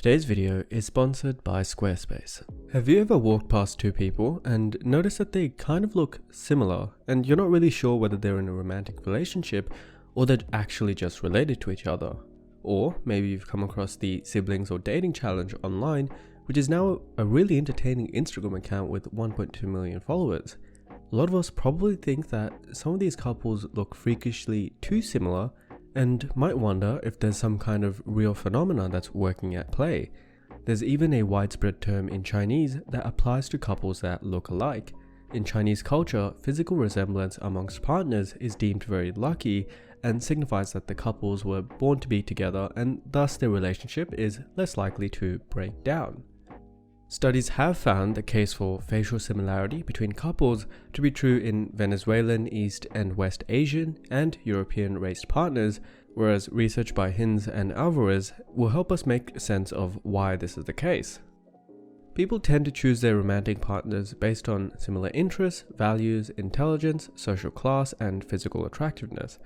Today's video is sponsored by Squarespace. Have you ever walked past two people and noticed that they kind of look similar and you're not really sure whether they're in a romantic relationship or they're actually just related to each other? Or maybe you've come across the siblings or dating challenge online, which is now a really entertaining Instagram account with 1.2 million followers. A lot of us probably think that some of these couples look freakishly too similar and might wonder if there's some kind of real phenomenon that's working at play. There's even a widespread term in Chinese that applies to couples that look alike. In Chinese culture, physical resemblance amongst partners is deemed very lucky and signifies that the couples were born to be together and thus their relationship is less likely to break down. Studies have found the case for facial similarity between couples to be true in Venezuelan, East and West Asian and European race partners, whereas research by Hinz and Alvarez will help us make sense of why this is the case. People tend to choose their romantic partners based on similar interests, values, intelligence, social class, and physical attractiveness.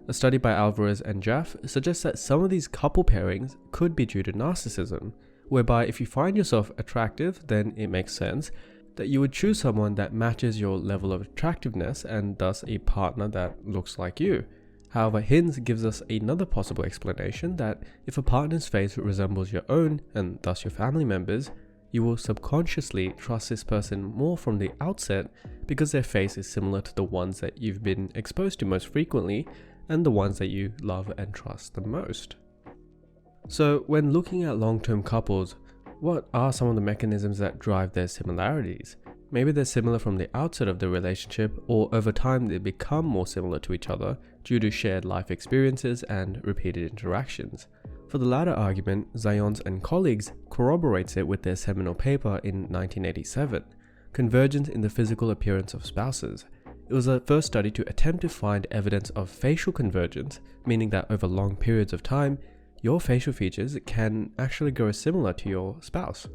A study by Alvarez and Jaff suggests that some of these couple pairings could be due to narcissism, whereby if you find yourself attractive, then it makes sense that you would choose someone that matches your level of attractiveness and thus a partner that looks like you. However, Hinz gives us another possible explanation that if a partner's face resembles your own and thus your family members, you will subconsciously trust this person more from the outset because their face is similar to the ones that you've been exposed to most frequently and the ones that you love and trust the most. So when looking at long-term couples, what are some of the mechanisms that drive their similarities? Maybe they're similar from the outset of the relationship, or over time they become more similar to each other due to shared life experiences and repeated interactions. For the latter argument, Zayons and colleagues corroborates it with their seminal paper in 1987, Convergence in the Physical Appearance of Spouses. It was the first study to attempt to find evidence of facial convergence, meaning that over long periods of time, your facial features can actually grow similar to your spouse.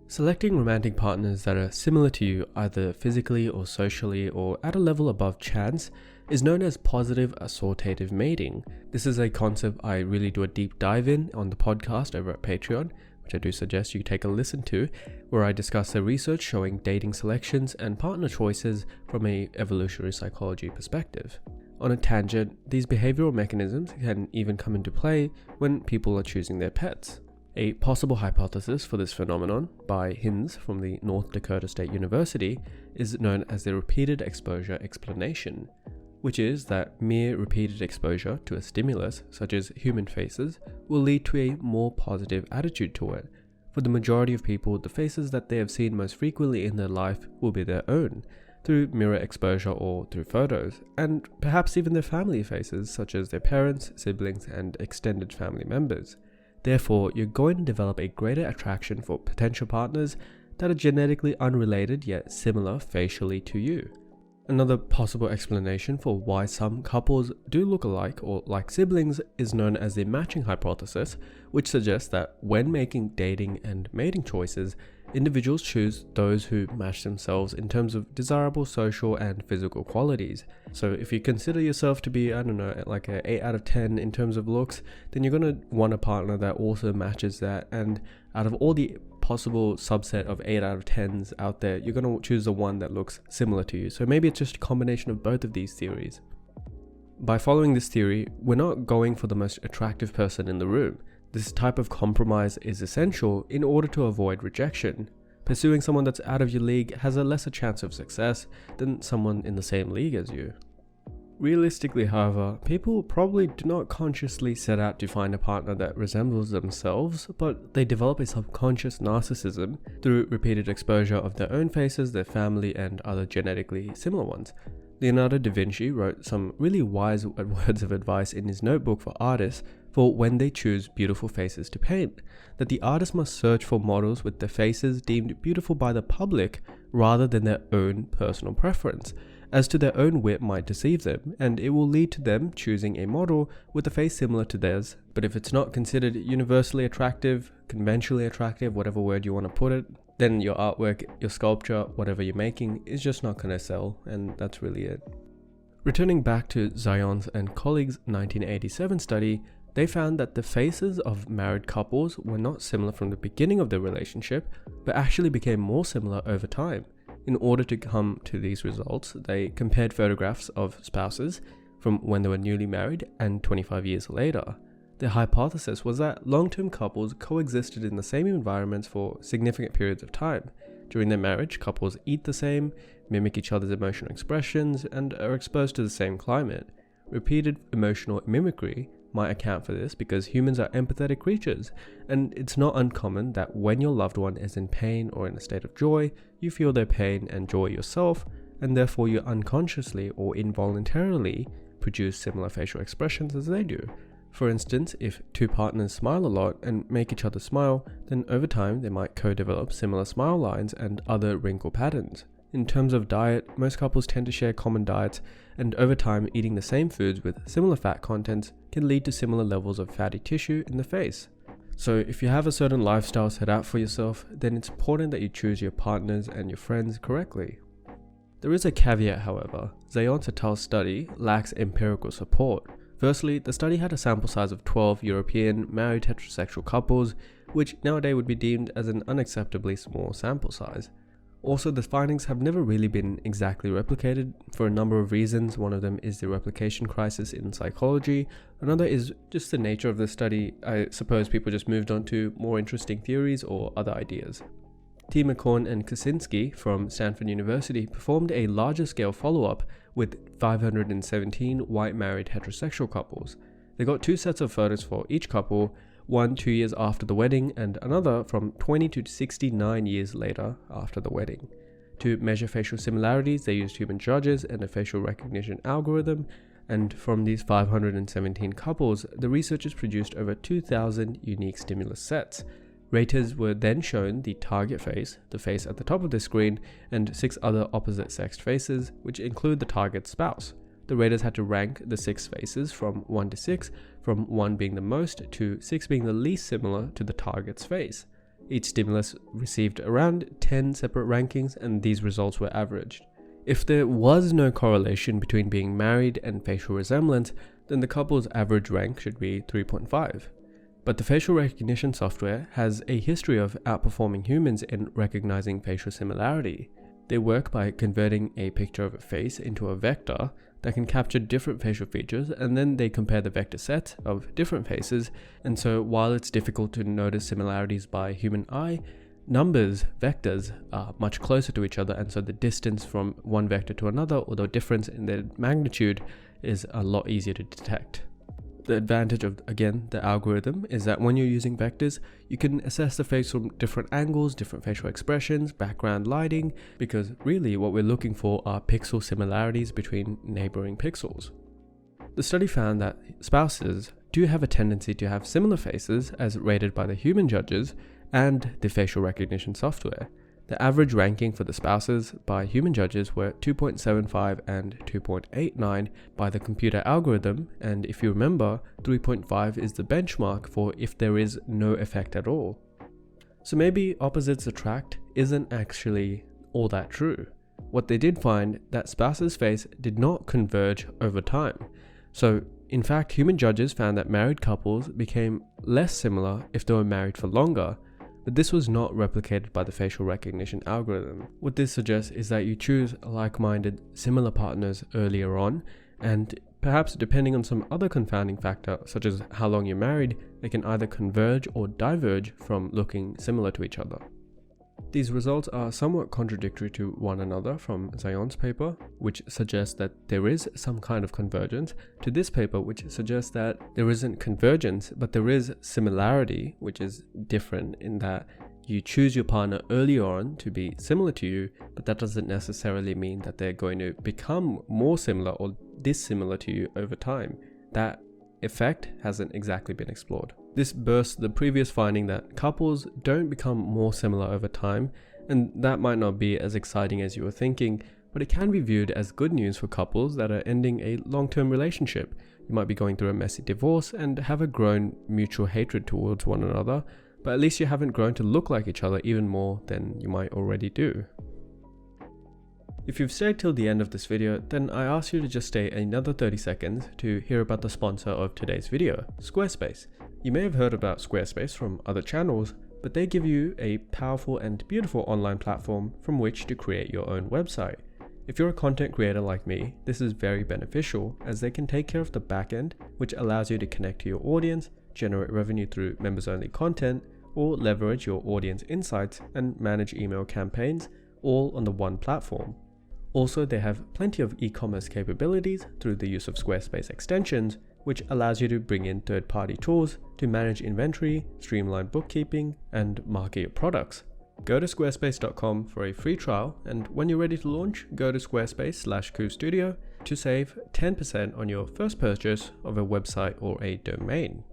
Selecting romantic partners that are similar to you either physically or socially or at a level above chance is known as positive assortative mating. This is a concept I really do a deep dive in on the podcast over at Patreon, which I do suggest you take a listen to, where I discuss the research showing dating selections and partner choices from an evolutionary psychology perspective. On a tangent, these behavioral mechanisms can even come into play when people are choosing their pets. A possible hypothesis for this phenomenon by Hinz from the North Dakota State University is known as the repeated exposure explanation, which is that mere repeated exposure to a stimulus, such as human faces, will lead to a more positive attitude to it. For the majority of people, the faces that they have seen most frequently in their life will be their own, through mirror exposure or through photos, and perhaps even their family faces such as their parents, siblings, and extended family members. Therefore, you're going to develop a greater attraction for potential partners that are genetically unrelated yet similar facially to you. Another possible explanation for why some couples do look alike or like siblings is known as the matching hypothesis, which suggests that when making dating and mating choices, individuals choose those who match themselves in terms of desirable social and physical qualities. So if you consider yourself to be, like an 8 out of 10 in terms of looks, then you're going to want a partner that also matches that. And out of all the possible subset of 8 out of 10s out there, you're going to choose the one that looks similar to you. So maybe it's just a combination of both of these theories. By following this theory, we're not going for the most attractive person in the room. This type of compromise is essential in order to avoid rejection. Pursuing someone that's out of your league has a lesser chance of success than someone in the same league as you. Realistically, however, people probably do not consciously set out to find a partner that resembles themselves, but they develop a subconscious narcissism through repeated exposure of their own faces, their family, and other genetically similar ones. Leonardo da Vinci wrote some really wise words of advice in his notebook for artists for when they choose beautiful faces to paint, that the artist must search for models with their faces deemed beautiful by the public rather than their own personal preference, as to their own wit might deceive them, and it will lead to them choosing a model with a face similar to theirs. But if it's not considered universally attractive, conventionally attractive, whatever word you want to put it, then your artwork, your sculpture, whatever you're making is just not going to sell, and that's really it. Returning back to Zayons and colleagues' 1987 study, They found that the faces of married couples were not similar from the beginning of their relationship, but actually became more similar over time. In order to come to these results, they compared photographs of spouses from when they were newly married and 25 years later. Their hypothesis was that long-term couples coexisted in the same environments for significant periods of time. During their marriage, couples eat the same, mimic each other's emotional expressions, and are exposed to the same climate. Repeated emotional mimicry might account for this because humans are empathetic creatures, and it's not uncommon that when your loved one is in pain or in a state of joy, you feel their pain and joy yourself, and therefore you unconsciously or involuntarily produce similar facial expressions as they do. For instance, if two partners smile a lot and make each other smile, then over time they might co-develop similar smile lines and other wrinkle patterns. In terms of diet, most couples tend to share common diets, and over time eating the same foods with similar fat contents can lead to similar levels of fatty tissue in the face. So if you have a certain lifestyle set out for yourself, then it's important that you choose your partners and your friends correctly. There is a caveat, however. Zayon et al.'s study lacks empirical support. Firstly, the study had a sample size of 12 European married heterosexual couples, which nowadays would be deemed as an unacceptably small sample size. Also, the findings have never really been exactly replicated for a number of reasons. One of them is the replication crisis in psychology. Another is just the nature of the study. I suppose people just moved on to more interesting theories or other ideas. T. McCorn and Kaczynski from Stanford University performed a larger scale follow-up with 517 white married heterosexual couples. They got two sets of photos for each couple, one 2 years after the wedding and another from 20 to 69 years later after the wedding. To measure facial similarities, they used human judges and a facial recognition algorithm, and from these 517 couples, the researchers produced over 2,000 unique stimulus sets. Raters were then shown the target face, the face at the top of the screen, and 6 other opposite-sexed faces, which include the target spouse. The raters had to rank the 6 faces from 1 to 6, from 1 being the most to 6 being the least similar to the target's face. Each stimulus received around 10 separate rankings, and these results were averaged. If there was no correlation between being married and facial resemblance, then the couple's average rank should be 3.5. But the facial recognition software has a history of outperforming humans in recognizing facial similarity. They work by converting a picture of a face into a vector that can capture different facial features, and then they compare the vector set of different faces. And so while it's difficult to notice similarities by human eye, numbers, vectors, are much closer to each other, and so the distance from one vector to another, or the difference in their magnitude, is a lot easier to detect. The advantage of, again, the algorithm is that when you're using vectors, you can assess the face from different angles, different facial expressions, background lighting, because really what we're looking for are pixel similarities between neighboring pixels. The study found that spouses do have a tendency to have similar faces as rated by the human judges and the facial recognition software. The average ranking for the spouses by human judges were 2.75 and 2.89 by the computer algorithm, and if you remember, 3.5 is the benchmark for if there is no effect at all. So maybe opposites attract isn't actually all that true. What they did find that spouses' face did not converge over time. So in fact, human judges found that married couples became less similar if they were married for longer. But this was not replicated by the facial recognition algorithm. What this suggests is that you choose like-minded, similar partners earlier on, and perhaps depending on some other confounding factor, such as how long you're married, they can either converge or diverge from looking similar to each other. These results are somewhat contradictory to one another from Zayon's paper, which suggests that there is some kind of convergence, to this paper, which suggests that there isn't convergence, but there is similarity, which is different in that you choose your partner earlier on to be similar to you, but that doesn't necessarily mean that they're going to become more similar or dissimilar to you over time. That effect hasn't exactly been explored. This bursts the previous finding that couples don't become more similar over time, and that might not be as exciting as you were thinking, but it can be viewed as good news for couples that are ending a long-term relationship. You might be going through a messy divorce and have a grown mutual hatred towards one another, but at least you haven't grown to look like each other even more than you might already do. If you've stayed till the end of this video, then I ask you to just stay another 30 seconds to hear about the sponsor of today's video, Squarespace. You may have heard about Squarespace from other channels, but they give you a powerful and beautiful online platform from which to create your own website. If you're a content creator like me, this is very beneficial as they can take care of the back end, which allows you to connect to your audience, generate revenue through members-only content, or leverage your audience insights and manage email campaigns, all on the one platform. Also, they have plenty of e-commerce capabilities through the use of Squarespace extensions, which allows you to bring in third-party tools to manage inventory, streamline bookkeeping, and market your products. Go to squarespace.com for a free trial, and when you're ready to launch, go to squarespace/KuStudio to save 10% on your first purchase of a website or a domain.